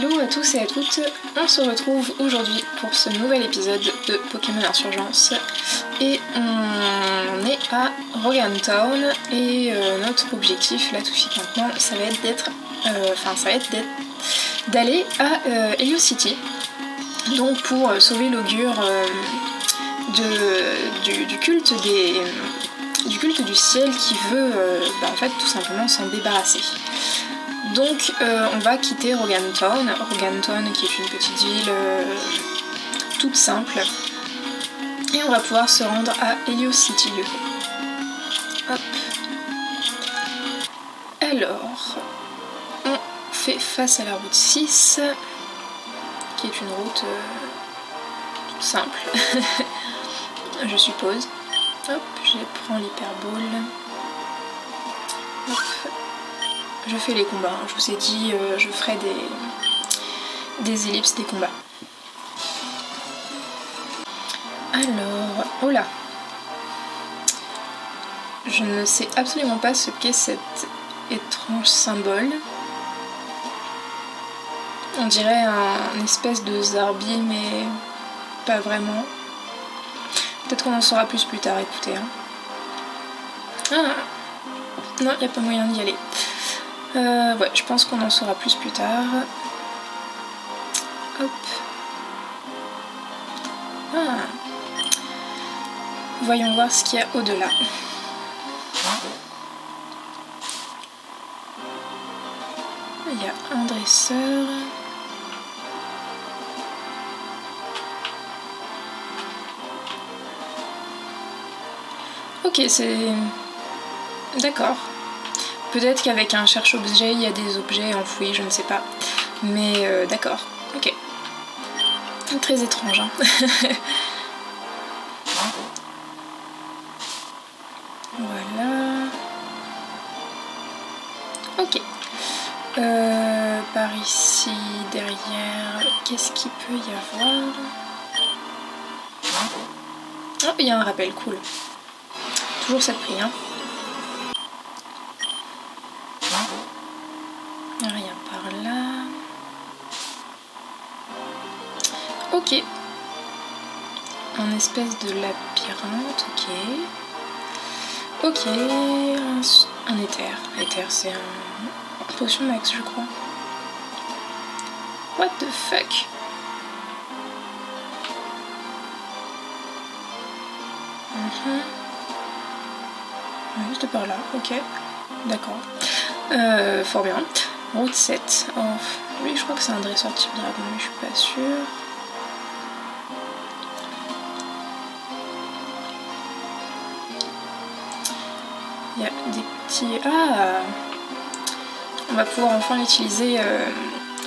Hello à tous et à toutes, on se retrouve aujourd'hui pour ce nouvel épisode de Pokémon Insurgence et on est à Roghan Town et notre objectif là tout de suite maintenant ça va être d'aller à Helios City, donc pour sauver l'augure du culte du ciel qui veut en fait tout simplement s'en débarrasser. Donc on va quitter Roghan Town qui est une petite ville toute simple, et on va pouvoir se rendre à Helios City du coup. Hop. Alors, on fait face à la route 6, qui est une route toute simple, je suppose. Hop, je prends l'hyperbole. Hop. Je fais les combats, je vous ai dit, je ferai des ellipses, des combats. Alors, oh là, je ne sais absolument pas ce qu'est cet étrange symbole. On dirait un espèce de zarbi, mais pas vraiment. Peut-être qu'on en saura plus tard, écoutez. Ah, non, il n'y a pas moyen d'y aller. Ouais, je pense qu'on en saura plus tard. Hop. Ah. Voyons voir ce qu'il y a au-delà. Il y a un dresseur. Ok, c'est... D'accord. Peut-être qu'avec un cherche-objet, il y a des objets enfouis, je ne sais pas. Mais d'accord, ok. Très étrange, hein. Voilà. Ok. Par ici, derrière, qu'est-ce qu'il peut y avoir? Oh, il y a un rappel, cool. Toujours cette prix, hein. Rien par là. Ok. Un espèce de labyrinthe, ok. Ok, un éther. Éther, c'est un potion max, je crois. What the fuck? Juste par là, ok. D'accord. Fort bien. Route 7. Oh, lui, je crois que c'est un dresseur type dragon, mais je suis pas sûre. Il y a des petits... Ah! On va pouvoir enfin utiliser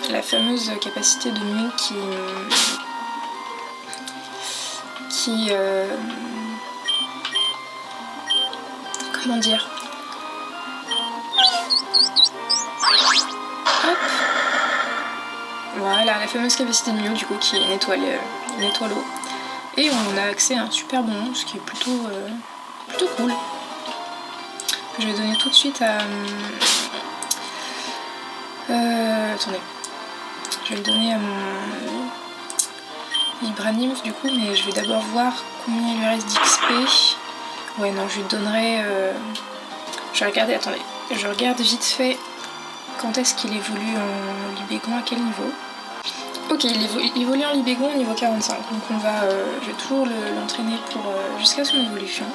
la fameuse capacité de nuit qui comment dire? Hop. Voilà, la fameuse capacité de Mew du coup qui nettoie l'eau. Et on a accès à un super bon, ce qui est plutôt cool. Je vais donner tout de suite à... attendez. Je vais le donner à mon Vibranimf du coup, mais je vais d'abord voir combien il lui reste d'XP. Ouais, non, je lui donnerai... Je vais regarder, attendez. Je regarde vite fait quand est-ce qu'il évolue en Libégon, à quel niveau. Ok, il évolue en Libégon au niveau 45, donc on va, je vais toujours l'entraîner pour jusqu'à son évolution.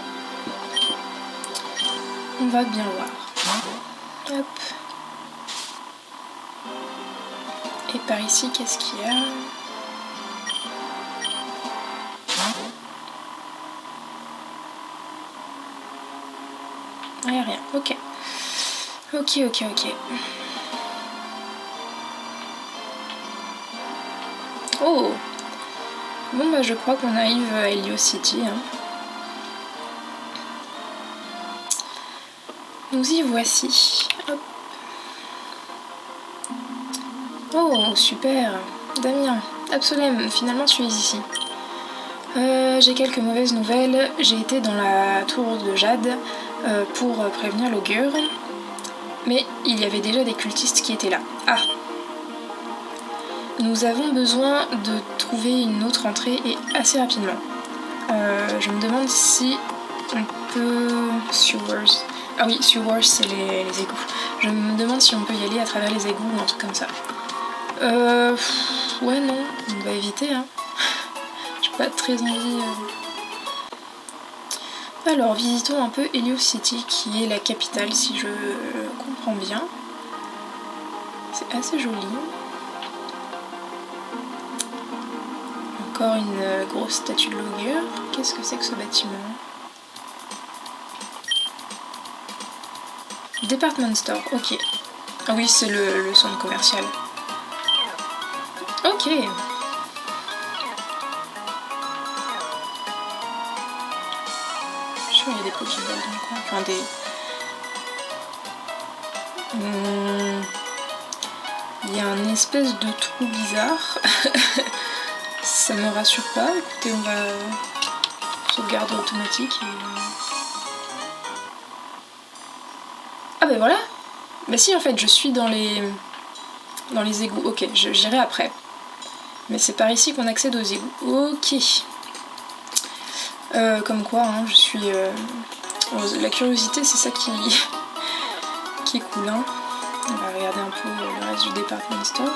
On va bien voir. Hop. Et par ici, qu'est-ce qu'il y a? Ah, y a rien, ok. Ok. Oh! Bon bah je crois qu'on arrive à Helios City. Hein. Nous y voici. Hop. Oh super! Damien, Absolem, finalement tu es ici. J'ai quelques mauvaises nouvelles. J'ai été dans la tour de Jade pour prévenir l'augure. Mais il y avait déjà des cultistes qui étaient là. Ah! Nous avons besoin de trouver une autre entrée et assez rapidement. Je me demande si on peut... Sewers. Ah oui, sewers c'est les égouts. Je me demande si on peut y aller à travers les égouts ou un truc comme ça. Ouais non, on va éviter hein. J'ai pas très envie... Alors visitons un peu Helios City qui est la capitale si je comprends bien. C'est assez joli. Encore une grosse statue de Lawyer. Qu'est-ce que c'est que ce bâtiment? Department Store, ok. Ah oui, c'est le centre commercial. Ok. Je suis sûre qu'il y a des Pokéballs dans le coin. Enfin des... Il y a un espèce de trou bizarre. Ça me rassure pas. Écoutez, on va sauvegarder automatique. Et... Ah bah voilà. Bah si en fait je suis dans les égouts. Ok, j'irai après. Mais c'est par ici qu'on accède aux égouts. Ok. Comme quoi, hein, je suis... La curiosité c'est ça qui est cool. Hein. On va regarder un peu le reste du department store.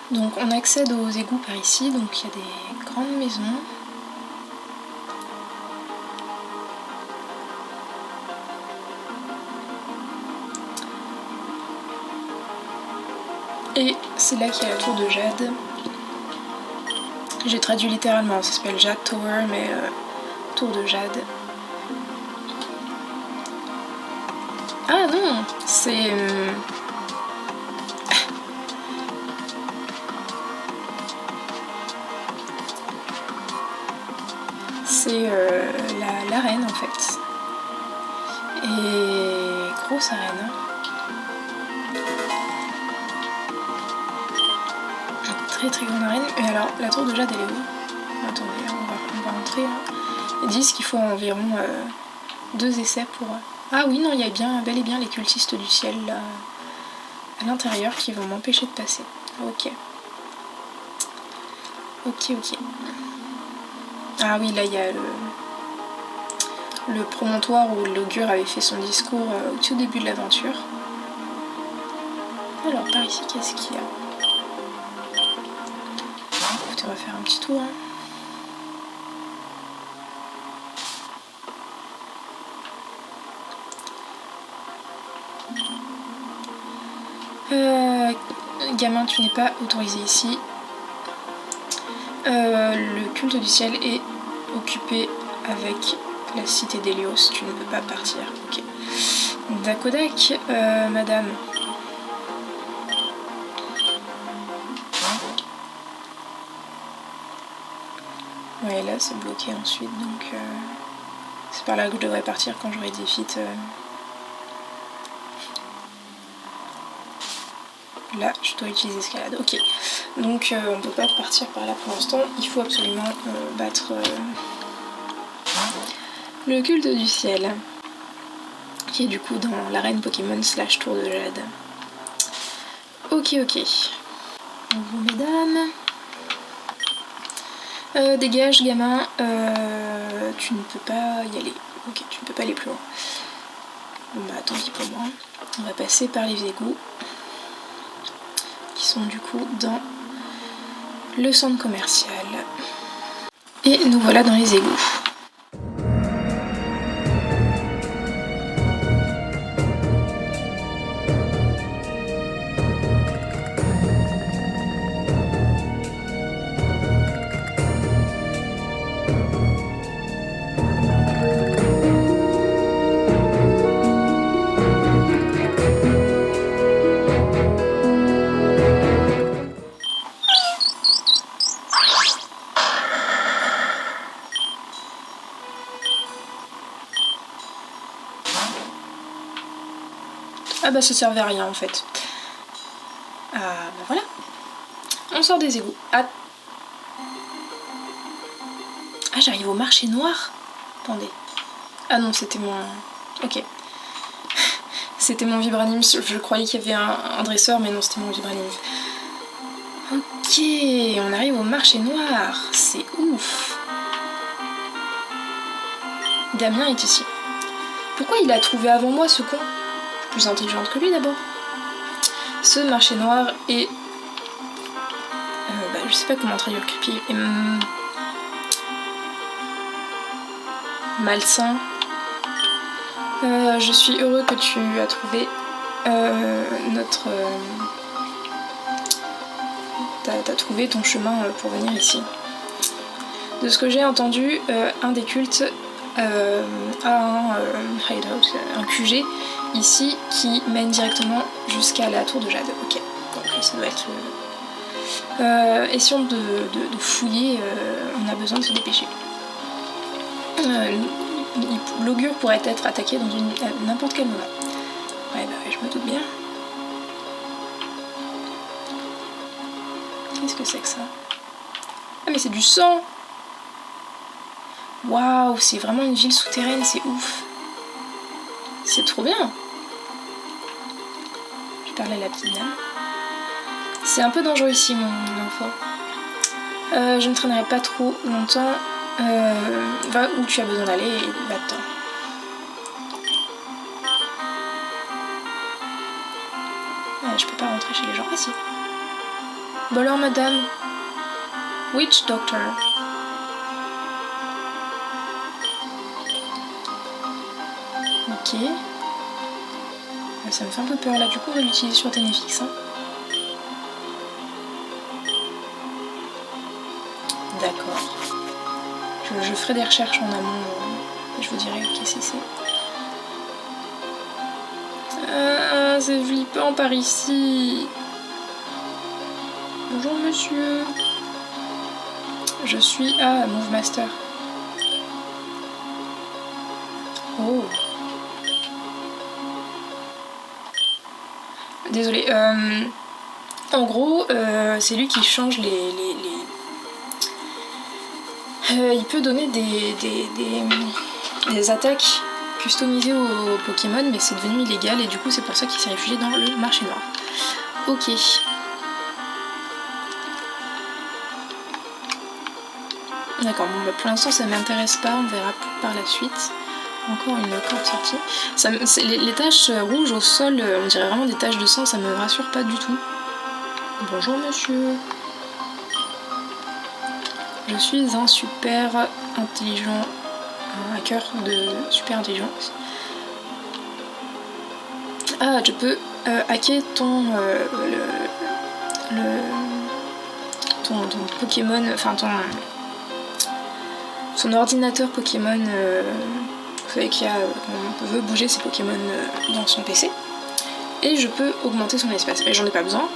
Donc on accède aux égouts par ici, donc il y a des grandes maisons. Et c'est là qu'il y a la tour de Jade. J'ai traduit littéralement, ça s'appelle Jade Tower, mais tour de Jade. Ah non, c'est... C'est l'arène en fait. Et grosse arène. Très très grande arène. Et alors, la tour de Jade elle est où? Attendez, on va entrer là. Ils disent qu'il faut environ 2 essais pour... Ah oui, non, il y a bien, bel et bien les cultistes du ciel là, à l'intérieur qui vont m'empêcher de passer. Ok. Ok. Ah oui, là il y a le promontoire où l'augure avait fait son discours au tout début de l'aventure. Alors par ici, qu'est-ce qu'il y a? Écoutez, on va faire un petit tour. Hein. Gamin, tu n'es pas autorisé ici. Le culte du ciel est occupé avec la cité d'Hélios. Tu ne peux pas partir. Ok. Dakodak, madame. Ouais, là c'est bloqué ensuite, donc c'est par là que je devrais partir quand j'aurai des feats. Là, je dois utiliser escalade. Ok. Donc, on peut pas partir par là pour l'instant. Il faut absolument battre le culte du ciel, qui est du coup dans l'arène Pokémon / tour de Jade. Ok. Bonjour mesdames. Dégage, gamin. Tu ne peux pas y aller. Ok, tu ne peux pas aller plus loin. Bon bah, tant pis pour moi. On va passer par les égouts. Qui sont du coup dans le centre commercial. Et nous voilà dans les égouts. Ah bah ça servait à rien en fait. Ah bah voilà. On sort des égouts. Ah j'arrive au marché noir. Attendez. Ah non c'était mon... Ok. C'était mon Vibranium. Je croyais qu'il y avait un dresseur mais non c'était mon Vibranium. Ok, on arrive au marché noir. C'est ouf. Damien est ici. Pourquoi il a trouvé avant moi ce con? Je suis plus intelligente que lui d'abord. Ce marché noir est... je sais pas comment traduire creepy. Malsain. Je suis heureux que tu as trouvé notre... T'as trouvé ton chemin pour venir ici. De ce que j'ai entendu, un des cultes a un hideout, un QG ici qui mène directement jusqu'à la tour de Jade. Ok, donc ça doit être... essayons de fouiller, on a besoin de se dépêcher. L'augure pourrait être attaqué dans n'importe quel moment. Ouais, bah je me doute bien. Qu'est-ce que c'est que ça? Ah mais c'est du sang! Waouh, c'est vraiment une ville souterraine, c'est ouf. C'est trop bien. Je parlais à la petite dame. C'est un peu dangereux ici mon enfant. Je ne traînerai pas trop longtemps. Va où tu as besoin d'aller et va-t'en. Je peux pas rentrer chez les gens. Ah si. Bon alors madame. Witch Doctor. Ok. Ça me fait un peu peur là, du coup on va l'utiliser sur Ténéfix. Hein. D'accord. Je ferai des recherches en amont et je vous dirai qu'est-ce que c'est. C'est flippant par ici. Bonjour monsieur. Je suis à Move Master. Oh. Désolée. En gros, c'est lui qui change les... il peut donner des attaques customisées aux Pokémon, mais c'est devenu illégal et du coup c'est pour ça qu'il s'est réfugié dans le marché noir. Ok. D'accord, bon bah pour l'instant ça m'intéresse pas, on verra par la suite. Encore une corde sortie. Les taches rouges au sol, on dirait vraiment des taches de sang, ça me rassure pas du tout. Bonjour monsieur. Je suis un super intelligent, un hacker de super intelligence. Ah, je peux hacker ton Pokémon, enfin ton ordinateur Pokémon. Vous savez qu'on veut bouger ses Pokémon dans son PC. Et je peux augmenter son espace. Mais j'en ai pas besoin.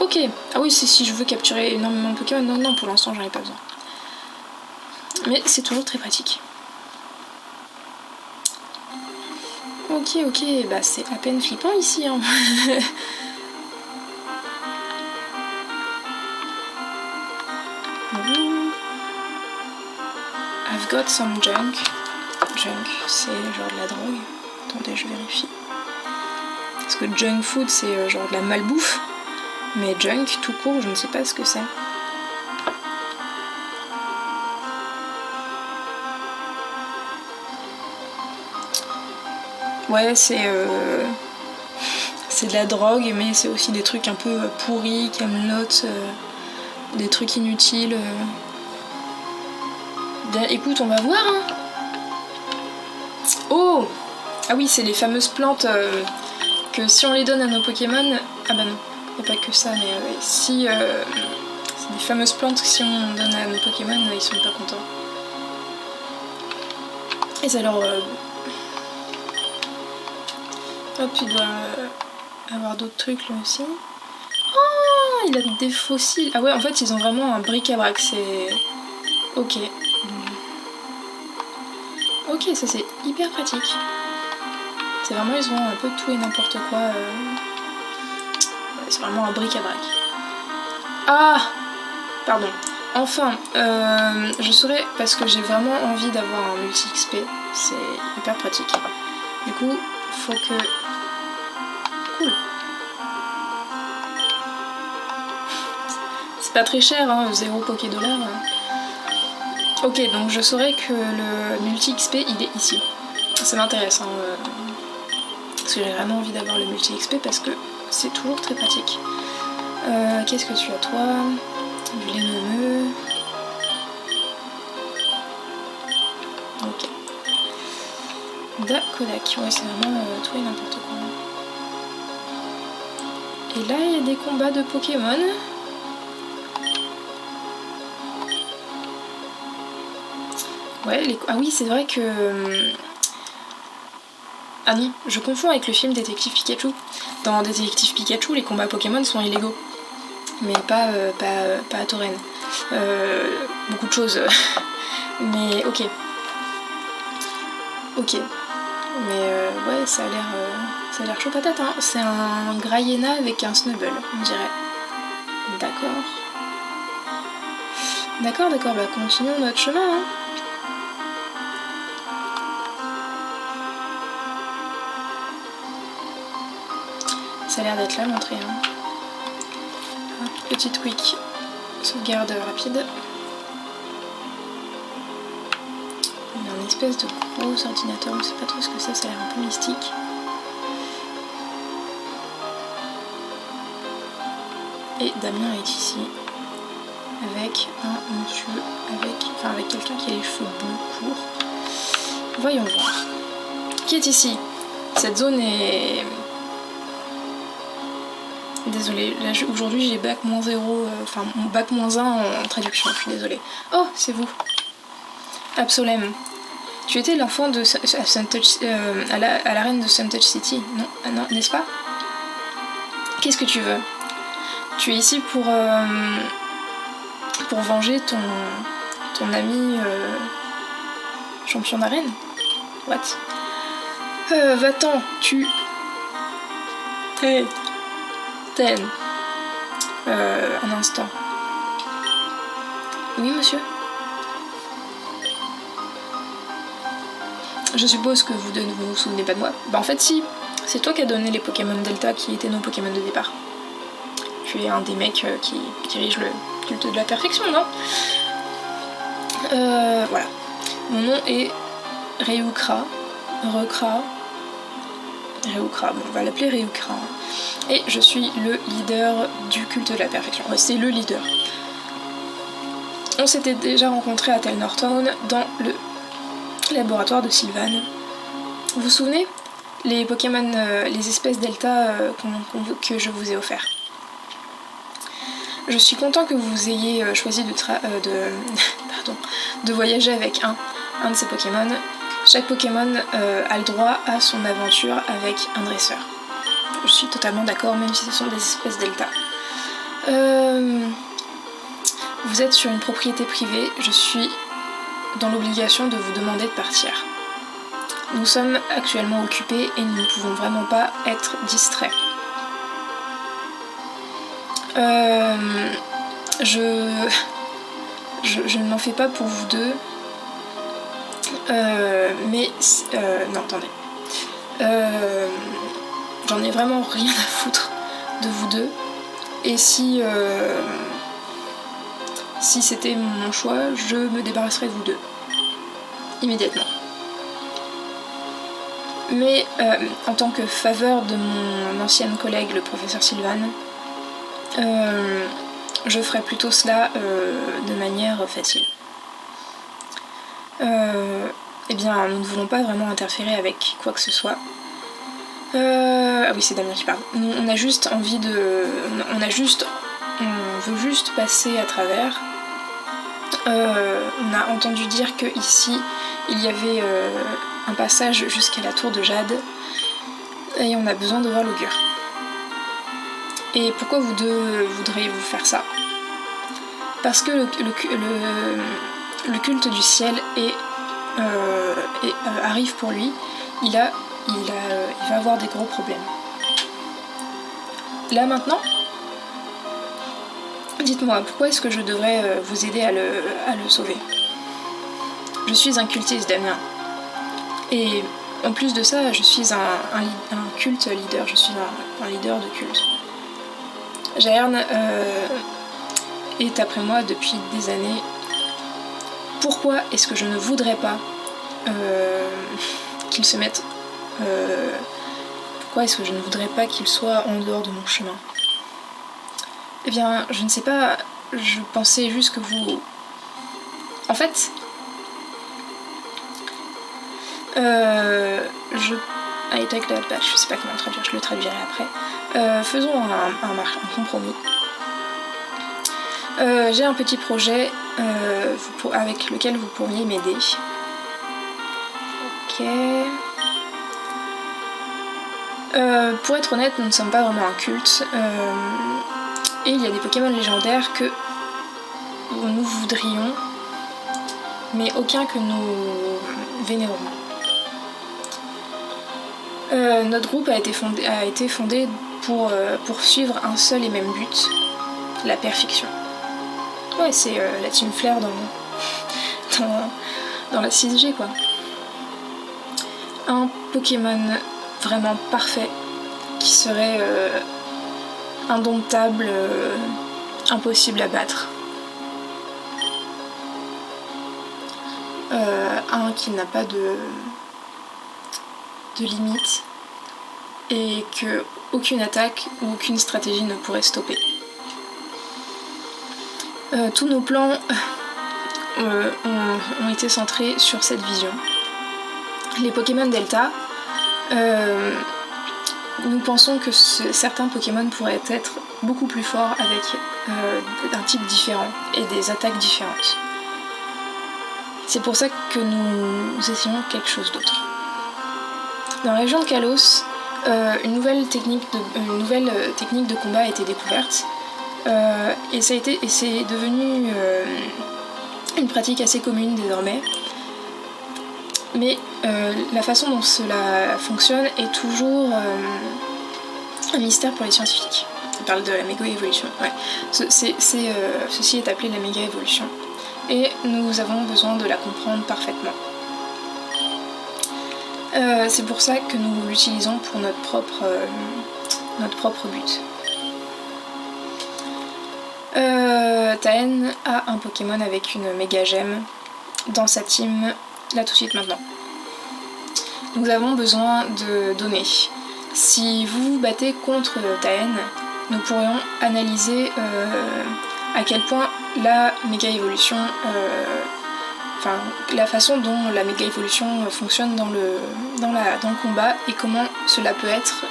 Ok. Ah oui, c'est si je veux capturer énormément de Pokémon. Non, pour l'instant, j'en ai pas besoin. Mais c'est toujours très pratique. Ok, bah c'est à peine flippant ici. Hein. I've got some junk. Junk, c'est genre de la drogue. Attendez, je vérifie. Parce que junk food, c'est genre de la malbouffe. Mais junk, tout court, je ne sais pas ce que c'est. Ouais, c'est de la drogue, mais c'est aussi des trucs un peu pourris, camelotes, des trucs inutiles. Bien, écoute, on va voir. Hein. Oh! Ah oui, c'est les fameuses plantes que si on les donne à nos Pokémon... Ah bah non, il n'y a pas que ça, mais si... c'est des fameuses plantes que si on donne à nos Pokémon, ils sont pas contents. Et ça leur... Hop, tu dois avoir d'autres trucs là aussi. Oh, il a des fossiles. Ah ouais, en fait, ils ont vraiment un bric-à-brac, c'est... Ok. Ok, ça c'est hyper pratique. C'est vraiment, ils ont un peu tout et n'importe quoi. C'est vraiment un bric-à-brac. Ah, pardon. Enfin, je saurais, parce que j'ai vraiment envie d'avoir un multi-XP, c'est hyper pratique. Du coup, faut que... Cool. C'est pas très cher, hein, 0 Poké-dollar. Ok, donc je saurais que le multi-XP, il est ici. Ça m'intéresse, hein, parce que j'ai vraiment envie d'avoir le multi-XP, parce que c'est toujours très pratique. Qu'est-ce que tu as, toi? Du lait neumeux. Ok. Kodak, ouais, c'est vraiment tout et n'importe quoi. Et là, il y a des combats de Pokémon. Ouais, ah oui, c'est vrai que... Ah non, je confonds avec le film Détective Pikachu. Dans Détective Pikachu, les combats Pokémon sont illégaux. Mais pas à Tauren. Beaucoup de choses. Mais ok. Ok. Mais ouais, ça a l'air chaud patate, hein. C'est un Graiena avec un Snubble, on dirait. D'accord. D'accord, bah continuons notre chemin, hein. Ça a l'air d'être là l'entrée, hein. Petite quick sauvegarde rapide. Il y a un espèce de gros ordinateur, on sait pas trop ce que c'est, ça a l'air un peu mystique. Et Damien est ici avec un monsieur, avec quelqu'un qui a les cheveux bleus courts. Voyons voir. Qui est ici? Cette zone est... Désolée, aujourd'hui j'ai bac -0, enfin bac -1 en traduction, je suis désolée. Oh, c'est vous. Absolem. Tu étais l'enfant de à l'arène de Suntouch City, non, non, n'est-ce pas? Qu'est-ce que tu veux? Tu es ici pour venger ton ami champion d'arène? What? Va-t'en, tu... Hey, Ten. Un instant. Oui, monsieur? Je suppose que vous ne vous souvenez pas de moi. Bah en fait si, c'est toi qui as donné les Pokémon Delta qui étaient nos Pokémon de départ. Tu es un des mecs qui dirige le culte de la perfection, non? Voilà. Mon nom est Ryukra. Recra. Ryukra, bon, on va l'appeler Ryukra. Et je suis le leader du culte de la perfection. Ouais, c'est le leader. On s'était déjà rencontrés à Telnortown dans le laboratoire de Sylvan. Vous vous souvenez? Les Pokémon, les espèces Delta que je vous ai offert. Je suis content que vous ayez choisi de voyager avec un de ces Pokémon. Chaque Pokémon a le droit à son aventure avec un dresseur. Je suis totalement d'accord, même si ce sont des espèces Delta. Vous êtes sur une propriété privée, je suis dans l'obligation de vous demander de partir. Nous sommes actuellement occupés et nous ne pouvons vraiment pas être distraits. Je ne m'en fais pas pour vous deux. Non, attendez. J'en ai vraiment rien à foutre de vous deux. Et si c'était mon choix, je me débarrasserais de vous deux. Immédiatement. Mais en tant que faveur de mon ancienne collègue, le professeur Sylvan, je ferais plutôt cela de manière facile. Eh bien, nous ne voulons pas vraiment interférer avec quoi que ce soit. Ah oui, c'est Damien qui parle. On a juste envie de... On veut juste passer à travers. On a entendu dire que ici il y avait un passage jusqu'à la tour de Jade et on a besoin de voir l'augure. Et pourquoi vous deux voudriez-vous faire ça? Parce que le culte du ciel arrive pour lui. il va avoir des gros problèmes. Là maintenant, dites-moi, pourquoi est-ce que je devrais vous aider à le sauver? Je suis un cultiste, Damien. Et en plus de ça, je suis un culte leader, je suis un leader de culte. Jaern est après moi depuis des années. Pourquoi est-ce que je ne voudrais pas qu'il se mette... pourquoi est-ce que je ne voudrais pas qu'il soit en dehors de mon chemin? Eh bien, je ne sais pas, je pensais juste que vous... En fait... I take that back, je sais pas comment le traduire, je le traduirai après. Faisons un compromis. J'ai un petit projet avec lequel vous pourriez m'aider. Ok. Pour être honnête, nous ne sommes pas vraiment un culte. Et il y a des Pokémon légendaires que nous voudrions, mais aucun que nous vénérons. Notre groupe a été fondé pour poursuivre un seul et même but, la perfection. Ouais, c'est la Team Flare dans la 6G, quoi. Un Pokémon vraiment parfait, qui serait indomptable, impossible à battre. Un qui n'a pas de limite et que aucune attaque ou aucune stratégie ne pourrait stopper. Tous nos plans ont été centrés sur cette vision. Les Pokémon Delta, nous pensons que certains Pokémon pourraient être beaucoup plus forts avec un type différent et des attaques différentes. C'est pour ça que nous essayons quelque chose d'autre. Dans la région de Kalos, une nouvelle technique de combat a été découverte et c'est devenu une pratique assez commune désormais. Mais la façon dont cela fonctionne est toujours un mystère pour les scientifiques. On parle de la méga-évolution. Ouais. Ceci est appelé la méga-évolution. Et nous avons besoin de la comprendre parfaitement. C'est pour ça que nous l'utilisons pour notre propre but. Taen a un Pokémon avec une méga gemme dans sa team, là tout de suite maintenant. Nous avons besoin de données. Si vous vous battez contre Taen, nous pourrions analyser à quel point la méga évolution, la façon dont la méga évolution fonctionne dans le combat et comment cela peut être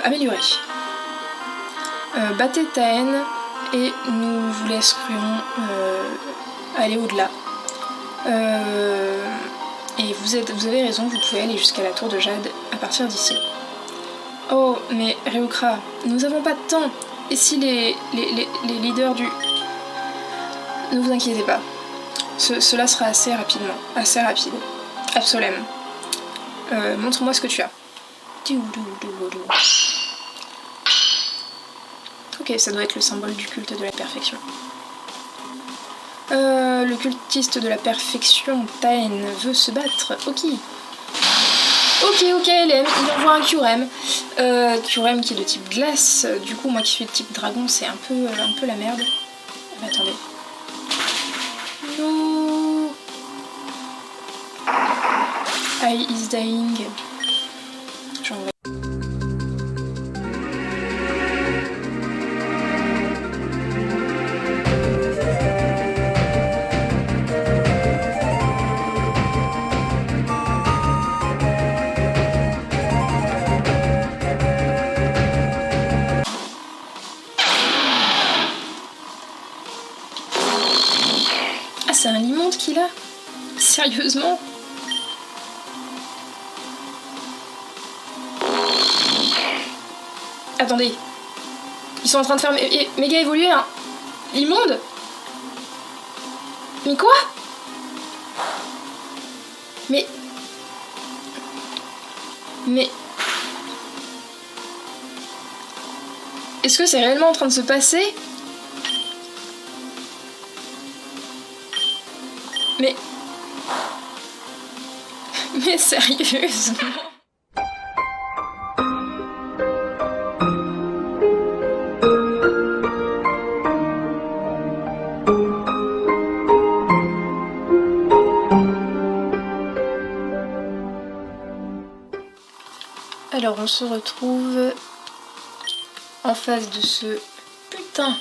amélioré. Battez Taen et nous vous laisserions aller au-delà. Et vous avez raison, vous pouvez aller jusqu'à la tour de Jade à partir d'ici. Oh, mais Ryukra, nous avons pas de temps. Et si les leaders du... Ne vous inquiétez pas. Cela sera assez rapide. Absolument. Montre-moi ce que tu as. Ok, ça doit être le symbole du culte de la perfection. Le cultiste de la perfection, Taen, veut se battre. Ok, LM, il envoie un Kyurem. Kyurem qui est de type glace. Du coup, moi qui suis de type dragon, c'est un peu la merde. Mais attendez. No. I is dying. J'envoie. C'est un limonde qu'il a? Sérieusement? Attendez. Ils sont en train de faire méga évoluer un limonde? Mais quoi? Mais Mais... Est-ce que c'est réellement en train de se passer? Mais... Mais sérieusement? Alors on se retrouve en face de ce putain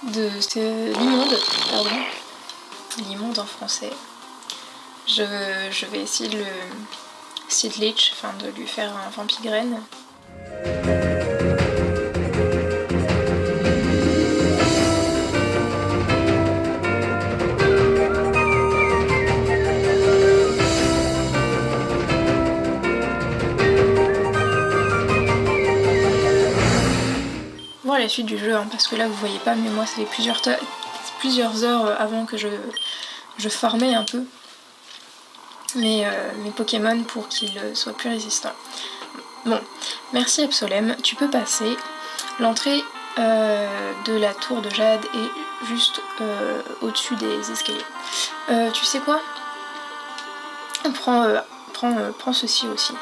de ce l'immonde, pardon, l'immonde en français. Je vais essayer de le seed leech, enfin de lui faire un vampigraine. Voir la suite du jeu, hein, parce que là vous voyez pas, mais moi ça fait plusieurs heures avant que je farmais un peu mes Pokémon pour qu'ils soient plus résistants. Bon, merci Absolem, tu peux passer. L'entrée de la tour de Jade est juste au-dessus des escaliers. Tu sais quoi? Prends ceci aussi.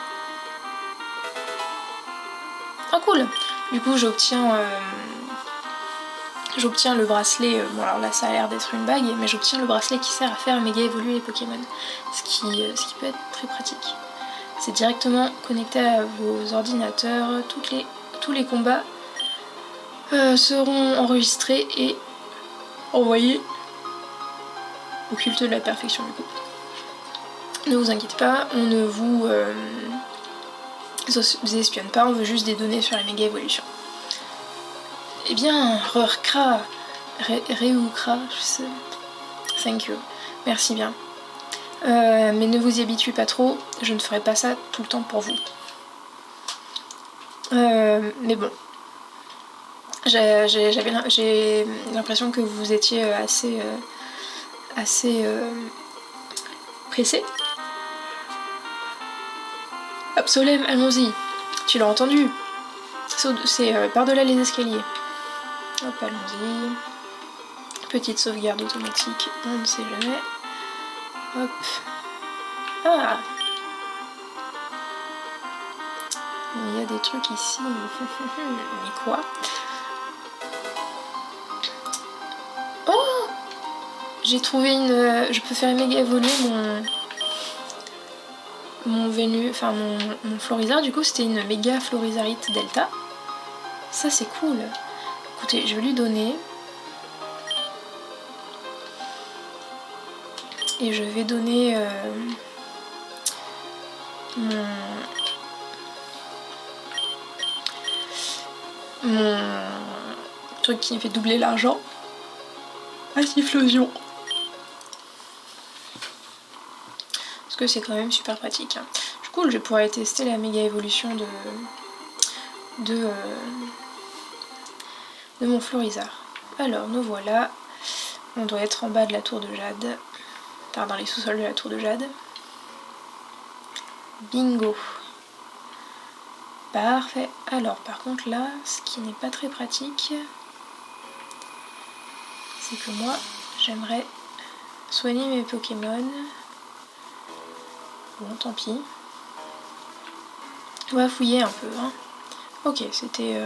Ah cool! Du coup j'obtiens le bracelet, bon alors là ça a l'air d'être une bague, mais j'obtiens le bracelet qui sert à faire méga évoluer les Pokémon, ce qui peut être très pratique. C'est directement connecté à vos ordinateurs, tous les combats seront enregistrés et envoyés au culte de la perfection du coup. Ne vous inquiétez pas, on ne vous espionne pas, on veut juste des données sur la méga évolution. Eh bien, Reukra, je sais. Thank you. Merci bien. Mais ne vous y habituez pas trop, je ne ferai pas ça tout le temps pour vous. Mais bon. J'ai l'impression que vous étiez assez pressé. Absolem, allons-y. Tu l'as entendu. C'est par-delà les escaliers. Hop, allons-y. Petite sauvegarde automatique, on ne sait jamais. Hop. Ah! Il y a des trucs ici. Mais quoi? Oh! J'ai trouvé une... Je peux faire méga évoluer mon Florizard. Du coup, c'était une méga Florizarite Delta. Ça, c'est cool. Écoutez, je vais lui donner. Et je vais donner mon truc qui me fait doubler l'argent à Typhlosion. Parce que c'est quand même super pratique. Du coup, je vais pouvoir tester la méga évolution de mon Florizard. Alors, nous voilà. On doit être en bas de la tour de Jade. Dans les sous-sols de la tour de Jade. Bingo. Parfait. Alors par contre là, ce qui n'est pas très pratique, c'est que moi, j'aimerais soigner mes Pokémon. Bon, tant pis. On va fouiller un peu. Hein. Ok, c'était...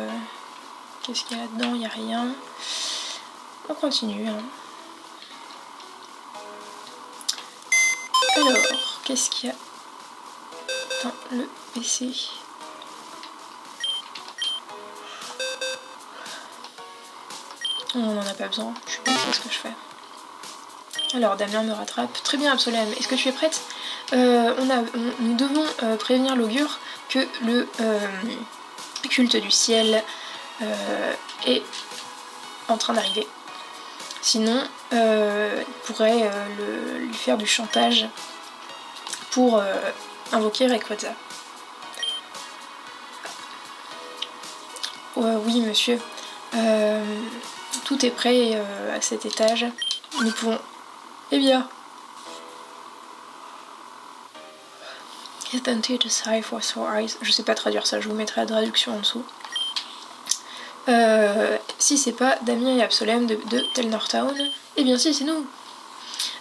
Qu'est-ce qu'il y a là-dedans? Il n'y a rien. On continue. Hein. Alors, qu'est-ce qu'il y a dans le PC? On n'en a pas besoin, je sais pas ce que je fais. Alors, Damien me rattrape. Très bien, Absolem, est-ce que tu es prête? Nous devons prévenir l'augure que le culte du ciel est en train d'arriver. Sinon, il pourrait lui faire du chantage pour invoquer Rayquaza. Oui, monsieur. Tout est prêt à cet étage. Nous pouvons... Eh bien... Attended a sigh for sore eyes. Je sais pas traduire ça, je vous mettrai la traduction en dessous. Si c'est pas Damien et Absolem de Telnor Town, eh bien si, c'est nous.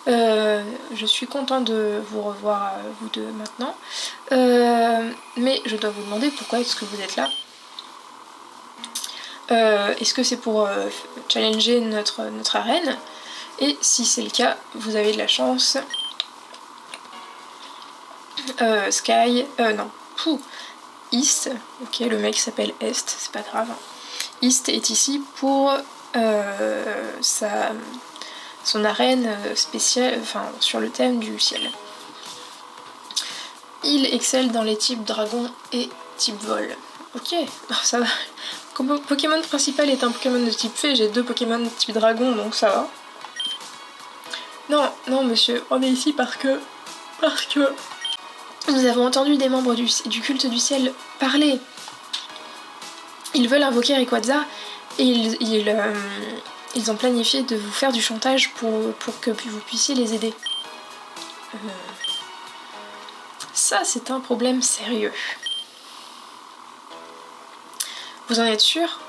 Je suis contente de vous revoir vous deux maintenant. Mais je dois vous demander pourquoi est-ce que vous êtes là. Est-ce que c'est pour challenger notre arène? Et si c'est le cas, vous avez de la chance. Sky, non, East, ok, le mec s'appelle Est, c'est pas grave. East est ici pour son arène spéciale, enfin sur le thème du ciel. Il excelle dans les types dragon et type vol. Ok, ça va. Comme Pokémon principal est un Pokémon de type fée, j'ai 2 Pokémon de type dragon, donc ça va. Non monsieur, on est ici parce que nous avons entendu des membres du culte du ciel parler. Ils veulent invoquer Rayquaza et ils ont planifié de vous faire du chantage pour que vous puissiez les aider. Ça, c'est un problème sérieux. Vous en êtes sûr?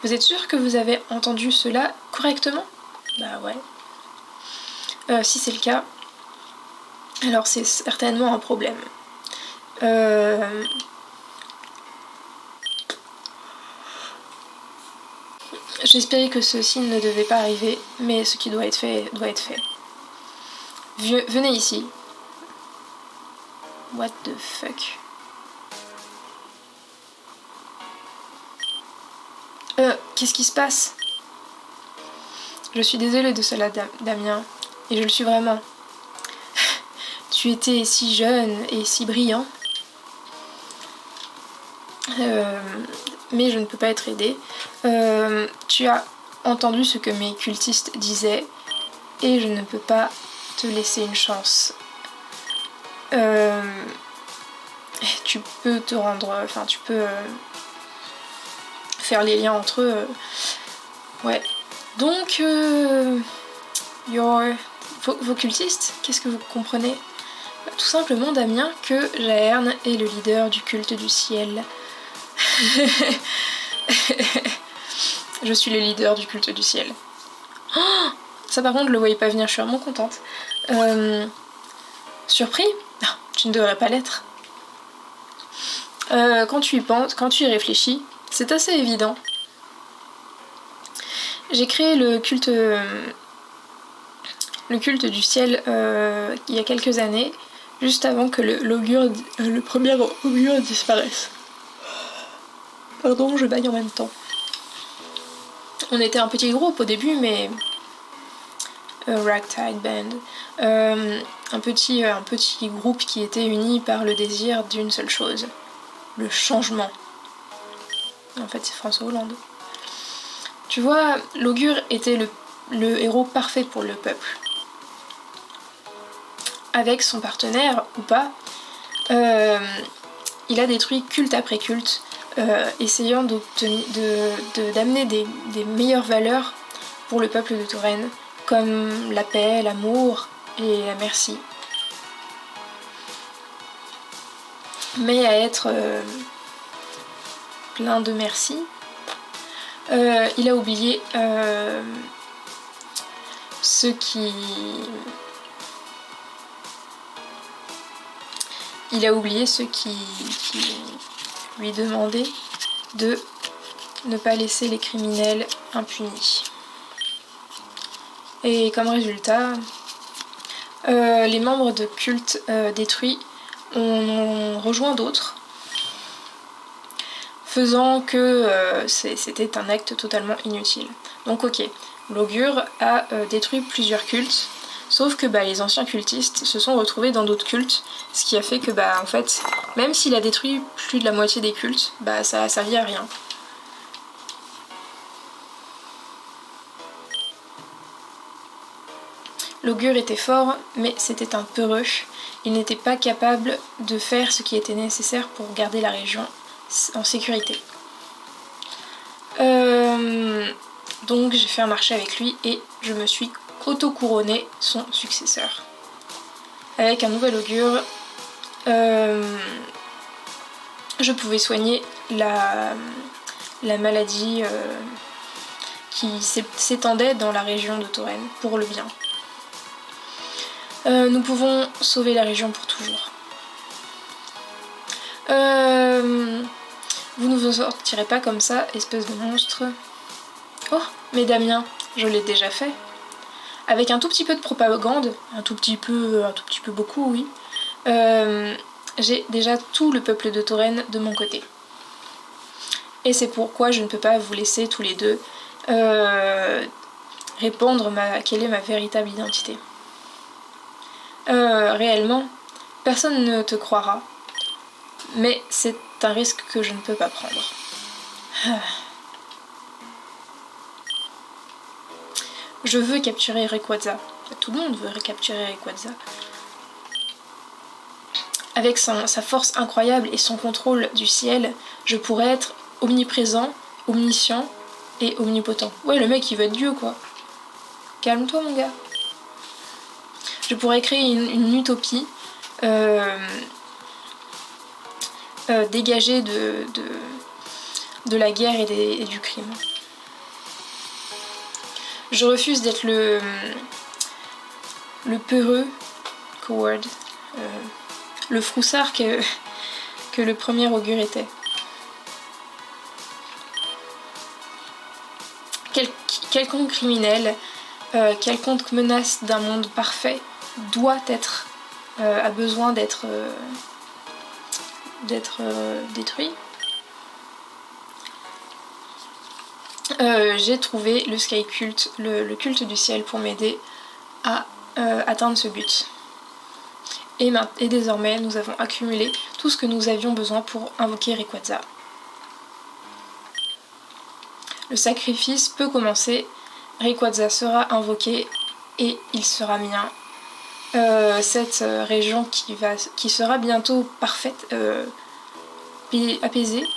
Vous êtes sûr que vous avez entendu cela correctement? Bah ouais. Si c'est le cas, alors c'est certainement un problème. J'espérais que ceci ne devait pas arriver, mais ce qui doit être fait doit être fait. Venez ici. What the fuck? Qu'est-ce qui se passe? Je suis désolée de cela, Damien, et je le suis vraiment. Tu étais si jeune et si brillant. Mais je ne peux pas être aidée. Tu as entendu ce que mes cultistes disaient, et je ne peux pas te laisser une chance. Tu peux te rendre... Enfin, tu peux... faire les liens entre eux. Ouais. Donc, vos cultistes, qu'est-ce que vous comprenez? Tout simplement, Damien, que Jaern est le leader du culte du ciel. Je suis le leader du culte du ciel. Oh, ça par contre, je le voyais pas venir, je suis vraiment contente. Surpris? Non, tu ne devrais pas l'être. Quand tu y penses, quand tu y réfléchis, c'est assez évident. J'ai créé le culte du ciel il y a quelques années, juste avant que le premier augure disparaisse. Pardon, je baille en même temps. On était un petit groupe au début, mais Ragtide Band, un petit groupe qui était uni par le désir d'une seule chose, le changement. En fait, c'est François Hollande. Tu vois, l'augure était le héros parfait pour le peuple. Avec son partenaire ou pas, il a détruit culte après culte, essayant d'amener des meilleures valeurs pour le peuple de Touraine, comme la paix, l'amour et la merci. Mais à être plein de merci, il a oublié ceux qui... Il a oublié ceux qui lui demandaient de ne pas laisser les criminels impunis. Et comme résultat, les membres de culte détruits ont rejoint d'autres, faisant que c'était un acte totalement inutile. Donc ok, l'augure a détruit plusieurs cultes, sauf que les anciens cultistes se sont retrouvés dans d'autres cultes, ce qui a fait que en fait, même s'il a détruit plus de la moitié des cultes, ça a servi à rien. L'augure était fort, mais c'était un peureux. Il n'était pas capable de faire ce qui était nécessaire pour garder la région en sécurité. Donc j'ai fait un marché avec lui et je me suis auto-couronné son successeur. Avec un nouvel augure je pouvais soigner la maladie qui s'étendait dans la région de Tauren pour le bien. Nous pouvons sauver la région pour toujours. Vous ne vous en sortirez pas comme ça, espèce de monstre. Oh, mais Damien, je l'ai déjà fait. Avec un tout petit peu de propagande, un tout petit peu beaucoup, oui. J'ai déjà tout le peuple de Tauren de mon côté. Et c'est pourquoi je ne peux pas vous laisser tous les deux répondre quelle est ma véritable identité. Réellement, personne ne te croira, mais c'est un risque que je ne peux pas prendre. Je veux capturer Rayquaza. Tout le monde veut capturer Rayquaza. Avec sa force incroyable et son contrôle du ciel, je pourrais être omniprésent, omniscient et omnipotent. Ouais, le mec il veut être Dieu quoi. Calme-toi mon gars. Je pourrais créer une utopie dégagée de la guerre et du crime. Je refuse d'être le peureux, coward, le froussard que le premier augure était. Quelconque criminel, quelconque menace d'un monde parfait doit être, a besoin d'être détruit. J'ai trouvé le Sky Cult, le culte du ciel pour m'aider à atteindre ce but. Et désormais, nous avons accumulé tout ce que nous avions besoin pour invoquer Rayquaza. Le sacrifice peut commencer, Rayquaza sera invoqué et il sera mien. Cette région qui sera bientôt parfaite, apaisée,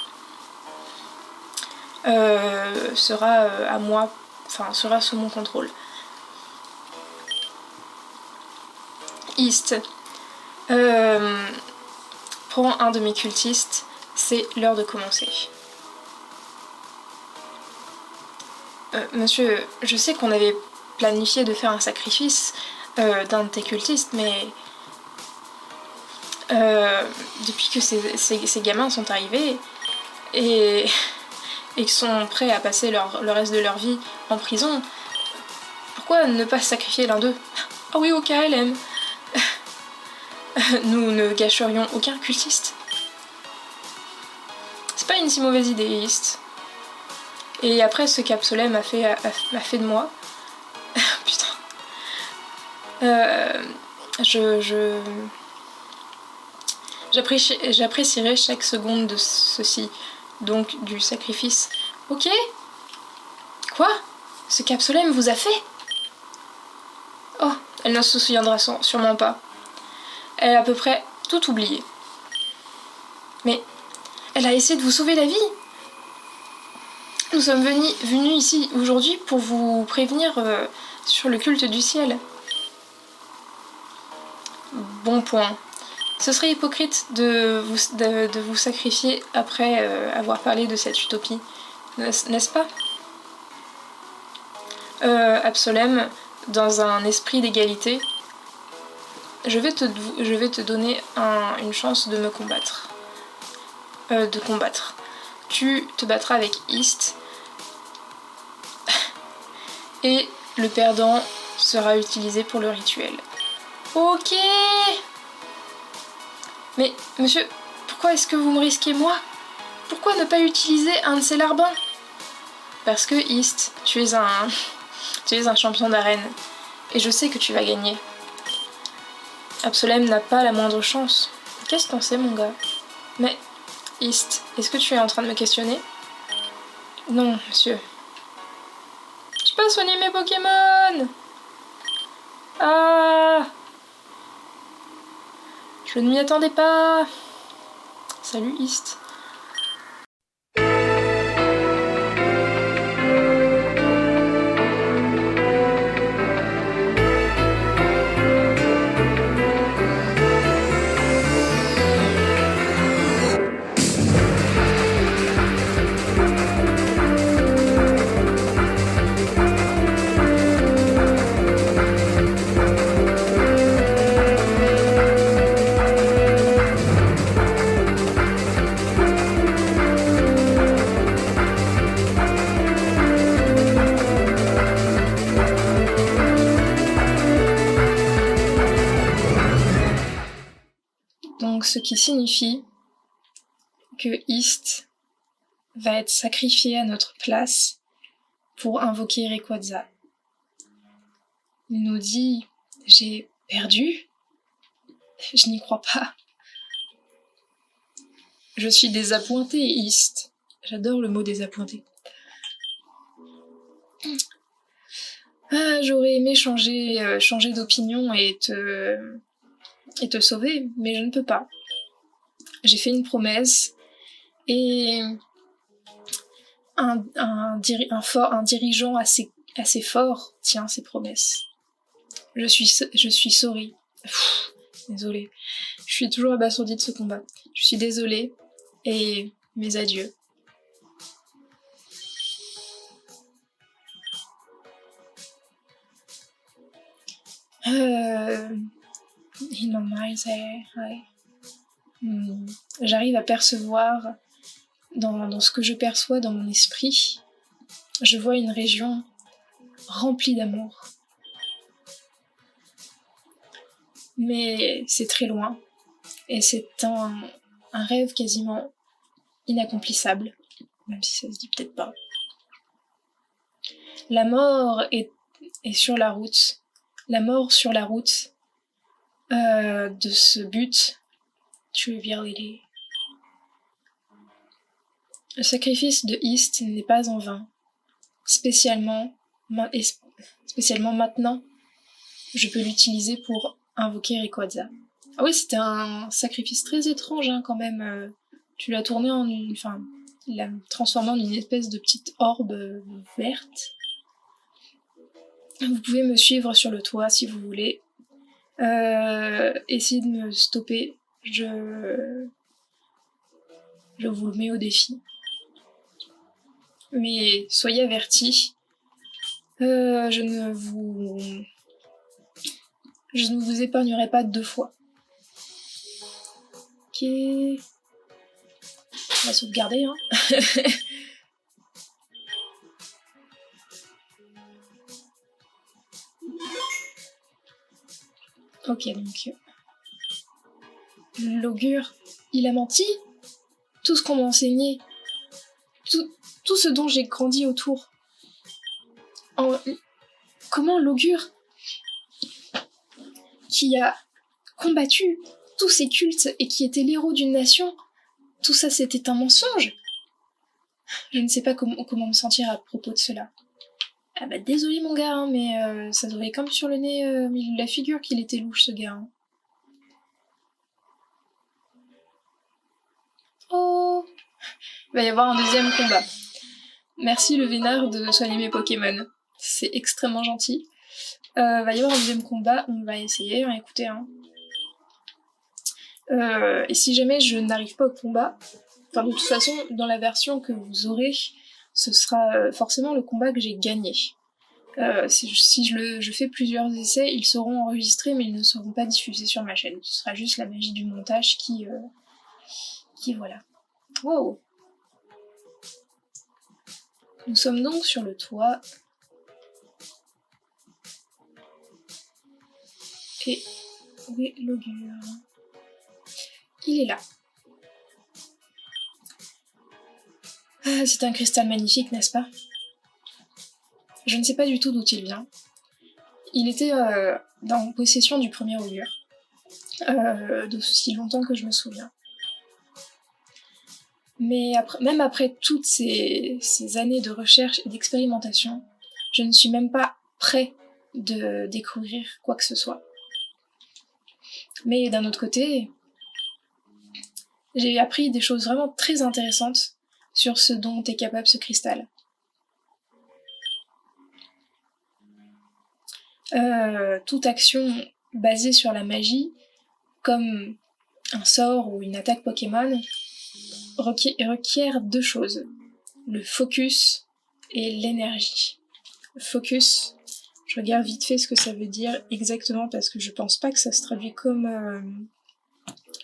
sera à moi, enfin sera sous mon contrôle. East, prends un de mes cultistes, c'est l'heure de commencer. Monsieur, je sais qu'on avait planifié de faire un sacrifice d'un de tes cultistes, mais depuis que ces gamins sont arrivés et qui sont prêts à passer le reste de leur vie en prison, pourquoi ne pas sacrifier l'un d'eux? Ah oui, au KLM. Nous ne gâcherions aucun cultiste. C'est pas une si mauvaise idée, East. Et après, ce qu'Absolem m'a fait de moi. Putain. J'apprécierai chaque seconde de ceci. Donc, du sacrifice. Ok? Quoi? Ce qu'Absolem vous a fait? Oh, elle ne se souviendra sûrement pas. Elle a à peu près tout oublié. Mais elle a essayé de vous sauver la vie. Nous sommes venus ici aujourd'hui pour vous prévenir sur le culte du ciel. Bon point. Ce serait hypocrite de vous sacrifier après avoir parlé de cette utopie, n'est-ce pas? Absolem, dans un esprit d'égalité, je vais te donner une chance de me combattre. Tu te battras avec East et le perdant sera utilisé pour le rituel. Ok. Mais monsieur, pourquoi est-ce que vous me risquez moi? Pourquoi ne pas utiliser un de ces larbins? Parce que East, tu es un champion d'arène et je sais que tu vas gagner. Absolem n'a pas la moindre chance. Qu'est-ce que t'en sais, mon gars? Mais, East, est-ce que tu es en train de me questionner? Non, monsieur. Je peux soigner mes Pokémon! Ah! Je ne m'y attendais pas! Salut, East. Donc ce qui signifie que East va être sacrifié à notre place pour invoquer Rayquaza. Il nous dit « J'ai perdu ?» Je n'y crois pas. Je suis désappointée, East. J'adore le mot désappointé. J'aurais aimé changer d'opinion et te sauver, mais je ne peux pas. J'ai fait une promesse et un dirigeant assez fort tient ses promesses. Je suis sorry. Désolée. Je suis toujours abasourdie de ce combat. Je suis désolée et mes adieux. J'arrive à percevoir dans ce que je perçois dans mon esprit, je vois une région remplie d'amour. Mais c'est très loin, et c'est un rêve quasiment inaccomplissable, même si ça se dit peut-être pas. La mort est sur la route. La mort sur la route de ce but, Triviality. Le sacrifice de East n'est pas en vain. Spécialement maintenant, je peux l'utiliser pour invoquer Rayquaza. Ah oui, c'était un sacrifice très étrange hein, quand même. Tu l'as tourné il l'a transformé en une espèce de petite orbe verte. Vous pouvez me suivre sur le toit si vous voulez. Essayez de me stopper. Je vous le mets au défi. Mais soyez avertis. Je ne vous épargnerai pas 2 fois. Ok. On va sauvegarder, hein. Ok, donc... L'augure, il a menti. Tout ce qu'on m'a enseigné, tout ce dont j'ai grandi autour. Comment l'augure, qui a combattu tous ces cultes et qui était l'héros d'une nation, tout ça c'était un mensonge. Je ne sais pas comment me sentir à propos de cela. Ah bah désolé mon gars, hein, mais ça devait comme sur le nez la figure qu'il était louche ce gars. Hein. Oh, il va y avoir un deuxième combat. Merci le vénard de soigner mes Pokémon. C'est extrêmement gentil. Va y avoir un deuxième combat, on va essayer, hein, écoutez. Hein. Et si jamais je n'arrive pas au combat, enfin de toute façon, dans la version que vous aurez, ce sera forcément le combat que j'ai gagné. Si je fais plusieurs essais, ils seront enregistrés mais ils ne seront pas diffusés sur ma chaîne. Ce sera juste la magie du montage qui voilà. Wow. Nous sommes donc sur le toit. Et où est l'augure? Il est là. Ah, c'est un cristal magnifique, n'est-ce pas? Je ne sais pas du tout d'où il vient. Il était en possession du premier augure. D'aussi longtemps que je me souviens. Mais même après toutes ces années de recherche et d'expérimentation, je ne suis même pas prêt de découvrir quoi que ce soit. Mais d'un autre côté, j'ai appris des choses vraiment très intéressantes sur ce dont est capable ce cristal. Toute action basée sur la magie, comme un sort ou une attaque Pokémon, requiert 2 choses, le focus et l'énergie. Le focus, je regarde vite fait ce que ça veut dire exactement parce que je pense pas que ça se traduit comme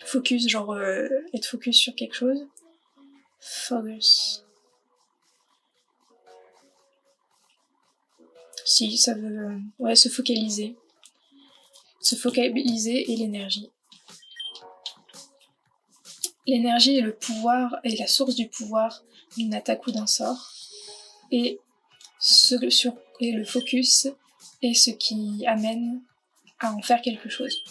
focus, genre être focus sur quelque chose. Focus. Si, ça veut... ouais, se focaliser. Se focaliser et l'énergie. l'énergie est le pouvoir, est la source du pouvoir d'une attaque ou d'un sort. Et le focus est ce qui amène à en faire quelque chose.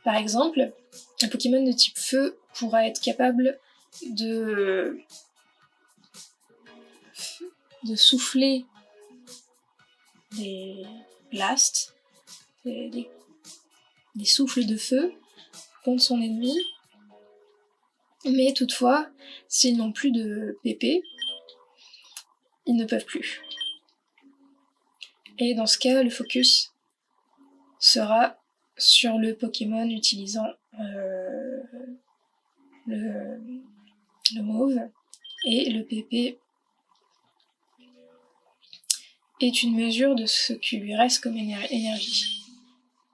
Par exemple, un Pokémon de type feu pourra être capable de souffler des blasts, des souffles de feu contre son ennemi, mais toutefois, s'ils n'ont plus de PP, ils ne peuvent plus. Et dans ce cas, le focus sera sur le Pokémon utilisant le mauve, et le PP est une mesure de ce qui lui reste comme énergie.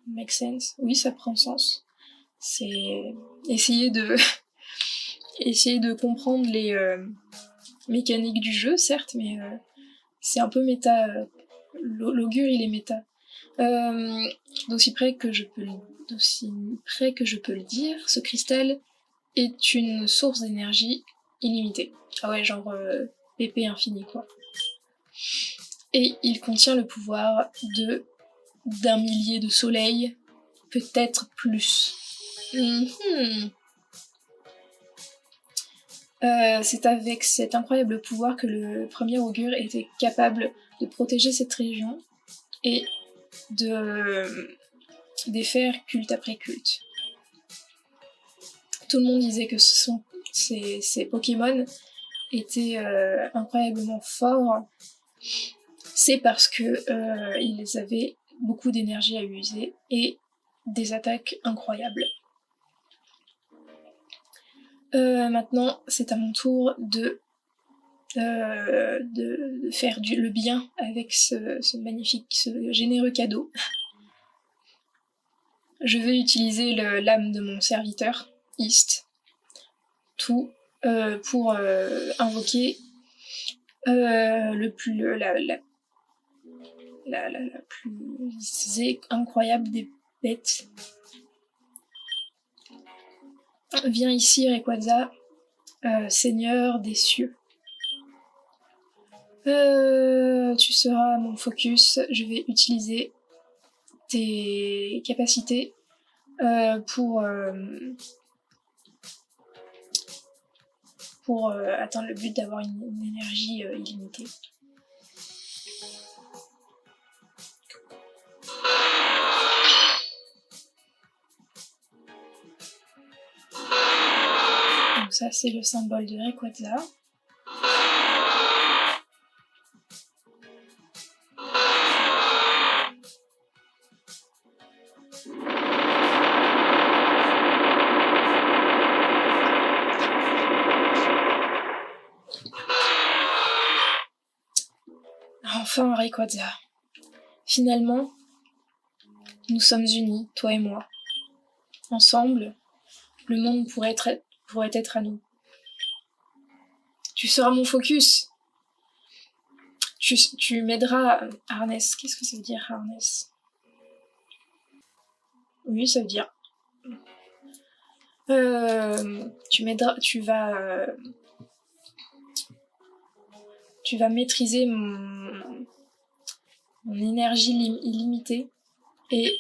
Make sense? Oui, ça prend sens. C'est essayer de comprendre les mécaniques du jeu, certes, mais c'est un peu méta. L'augure, il est méta. D'aussi près que je peux le dire, ce cristal est une source d'énergie illimitée. Ah ouais, genre PP infini, quoi. Et il contient le pouvoir d'un millier de soleils, peut-être plus. C'est avec cet incroyable pouvoir que le premier augure était capable de protéger cette région et de défaire culte après culte. Tout le monde disait que ces Pokémon étaient incroyablement forts. C'est parce que ils avaient beaucoup d'énergie à user et des attaques incroyables. Maintenant, c'est à mon tour de faire le bien avec ce magnifique, ce généreux cadeau. Je vais utiliser l'âme de mon serviteur, East, tout pour invoquer la plus incroyable des bêtes. Viens ici, Rayquaza, seigneur des cieux. Tu seras mon focus. Je vais utiliser tes capacités pour atteindre le but d'avoir une énergie illimitée. Donc ça, c'est le symbole de Rayquaza. Enfin, Rayquaza. Finalement, nous sommes unis, toi et moi. Ensemble, le monde pourrait être à nous. Tu seras mon focus. Tu m'aideras, Harness. Qu'est-ce que ça veut dire, Harness? Oui, ça veut dire... tu m'aideras, tu vas maîtriser mon énergie illimitée et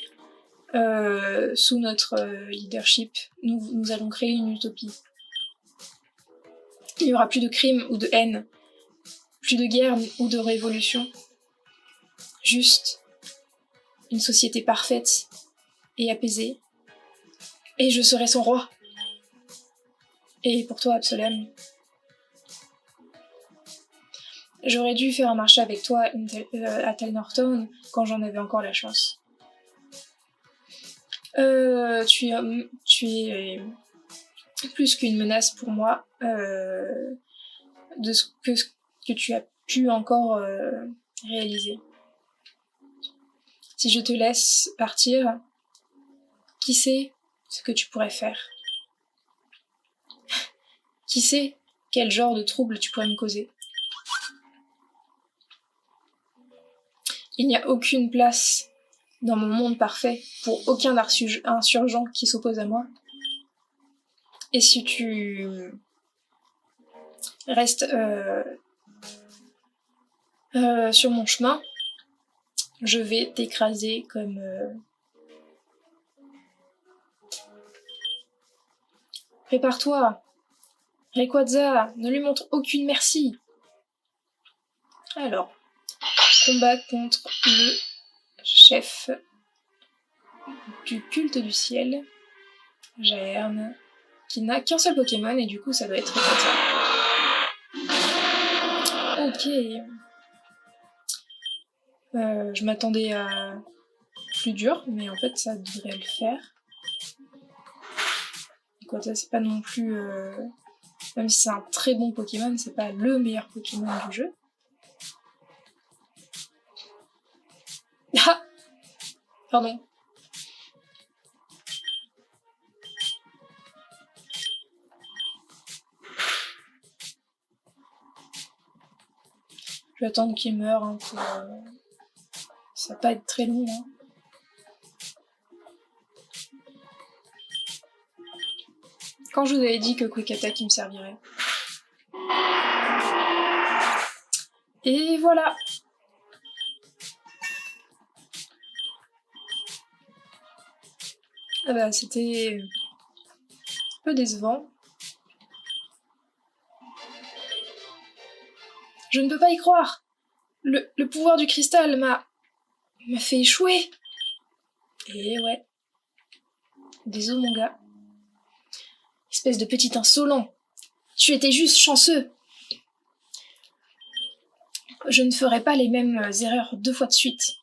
sous notre leadership, nous allons créer une utopie. Il n'y aura plus de crimes ou de haine, plus de guerre ou de révolution, juste une société parfaite et apaisée, et je serai son roi. Et pour toi, Absolem, j'aurais dû faire un marché avec toi à Telnortown quand j'en avais encore la chance. Tu es plus qu'une menace pour moi de ce que tu as pu encore réaliser. Si je te laisse partir, qui sait ce que tu pourrais faire? Qui sait quel genre de trouble tu pourrais me causer? Il n'y a aucune place dans mon monde parfait pour aucun insurgent qui s'oppose à moi. Et si tu restes sur mon chemin, je vais t'écraser comme... Prépare-toi. Rayquaza, ne lui montre aucune merci. Alors, combat contre le chef du culte du ciel, Jaerne, qui n'a qu'un seul Pokémon et du coup ça doit être Rayquaza. Ok. Je m'attendais à plus dur, mais en fait ça devrait le faire. Rayquaza c'est pas non plus... Même si c'est un très bon Pokémon, c'est pas le meilleur Pokémon du jeu. Ah, pardon. Je vais attendre qu'il meure hein, pour... Ça va pas être très long. Hein. Quand je vous avais dit que Quick Attack il me servirait. Et voilà. Ah bah c'était un peu décevant. Je ne peux pas y croire. Le pouvoir du cristal m'a fait échouer. Et ouais. Désolé mon gars. Espèce de petit insolent. Tu étais juste chanceux. Je ne ferai pas les mêmes erreurs 2 fois de suite.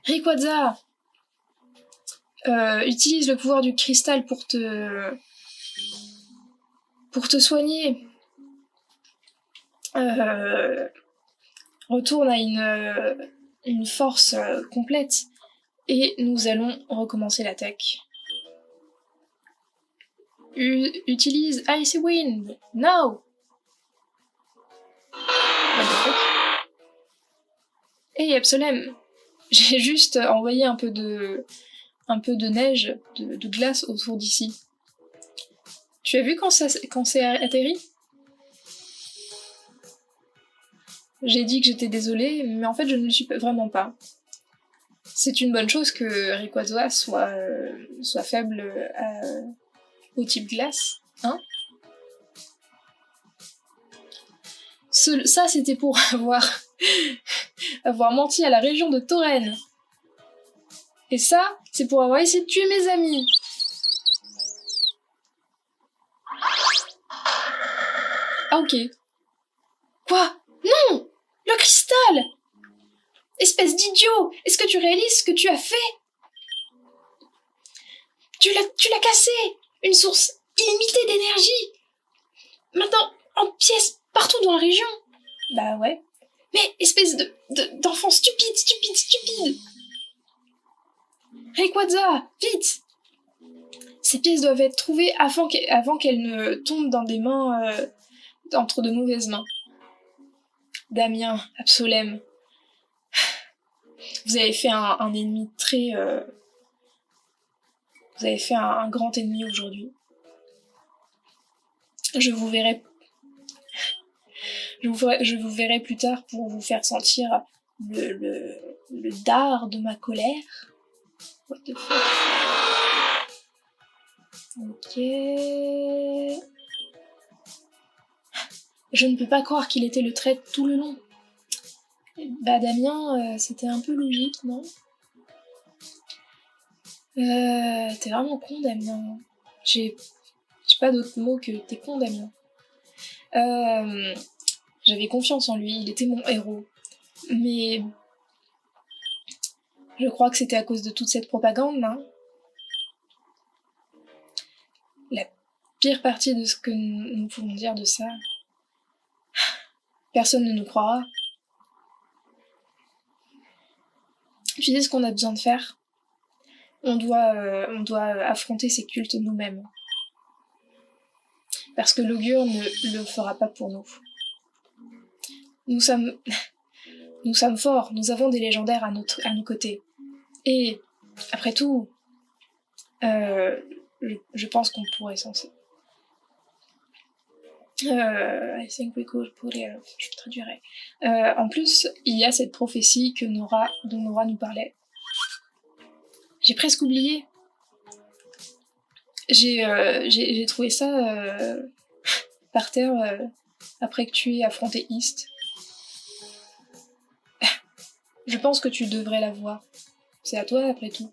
Rayquaza, utilise le pouvoir du cristal pour te soigner. Retourne à une force complète et nous allons recommencer l'attaque. Utilise Icy Wind, now! Hey Absolem, j'ai juste envoyé un peu de neige, de glace autour d'ici. Tu as vu quand c'est atterri? J'ai dit que j'étais désolée, mais en fait je ne le suis vraiment pas. C'est une bonne chose que Rayquaza soit faible au type glace, hein? Ça c'était pour avoir menti à la région de Tauren. Et ça, c'est pour avoir essayé de tuer mes amis. Ah ok. Quoi? Non! Le cristal! Espèce d'idiot! Est-ce que tu réalises ce que tu as fait? Tu l'as cassé! Une source illimitée d'énergie! Maintenant, en pièces partout dans la région! Bah ouais. Mais espèce d'enfant stupide! Rayquaza, vite! Ces pièces doivent être trouvées avant qu'elles ne tombent dans des mains... entre de mauvaises mains. Damien, Absolem, vous avez fait un ennemi très... Vous avez fait un grand ennemi aujourd'hui. Je vous verrai plus tard pour vous faire sentir le dard de ma colère. What the fuck? Ok... Je ne peux pas croire qu'il était le traître tout le long. Bah Damien, c'était un peu logique, non? T'es vraiment con, Damien. J'ai pas d'autre mot que t'es con, Damien. J'avais confiance en lui, il était mon héros. Mais je crois que c'était à cause de toute cette propagande, hein. La pire partie de ce que nous pouvons dire de ça, personne ne nous croira. Tu sais ce qu'on a besoin de faire? On doit affronter ces cultes nous-mêmes. Parce que l'augure ne le fera pas pour nous. Nous sommes forts, nous avons des légendaires à nos côtés. Et, après tout, je pense qu'on pourrait I think we could put it off. Je traduirai. En plus, il y a cette prophétie dont Nora nous parlait. J'ai presque oublié. J'ai trouvé ça par terre après que tu aies affronté East. Je pense que tu devrais la voir. C'est à toi après tout.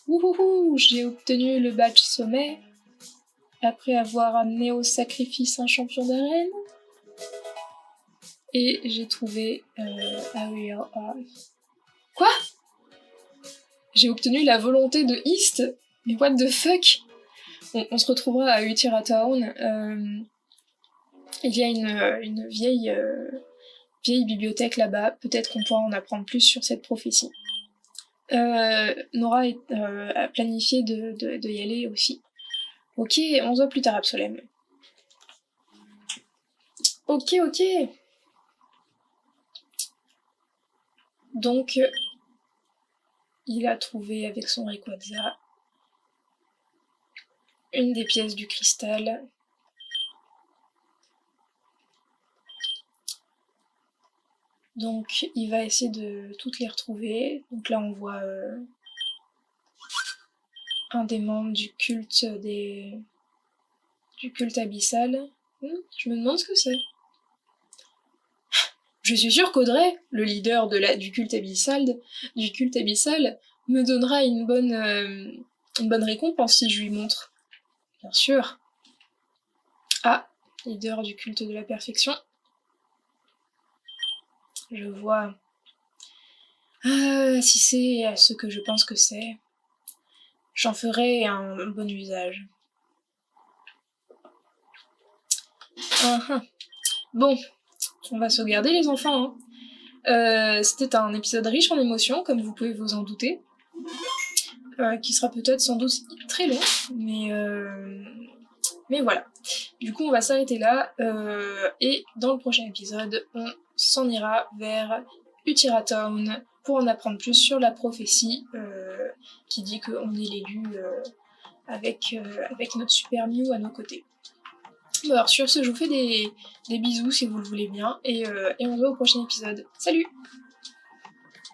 Wouhouhou, j'ai obtenu le badge sommet après avoir amené au sacrifice un champion d'arène. Et j'ai trouvé Ariel Eye. Quoi? J'ai obtenu la volonté de East? Mais what the fuck? On se retrouvera à Uhtira Town. Il y a une vieille bibliothèque là-bas. Peut-être qu'on pourra en apprendre plus sur cette prophétie. Nora a planifié de y aller aussi. Ok, on se voit plus tard, Absolem. Ok. Donc, il a trouvé avec son Rayquaza une des pièces du cristal. Donc, il va essayer de toutes les retrouver. Donc là, on voit un des membres du culte abyssal. Je me demande ce que c'est. Je suis sûre qu'Audrey, le leader du culte abyssal, me donnera une bonne récompense si je lui montre. Bien sûr. Ah, leader du culte de la perfection. Je vois. Si c'est ce que je pense que c'est, j'en ferai un bon usage. Bon, on va sauvegarder les enfants. C'était un épisode riche en émotions, comme vous pouvez vous en douter. Qui sera peut-être sans doute très long, mais voilà. Du coup, on va s'arrêter là, et dans le prochain épisode, on s'en ira vers Uhtira Town pour en apprendre plus sur la prophétie qui dit qu'on est l'élu avec notre super Mew à nos côtés. Bon, alors sur ce, je vous fais des bisous si vous le voulez bien, et on se voit au prochain épisode. Salut!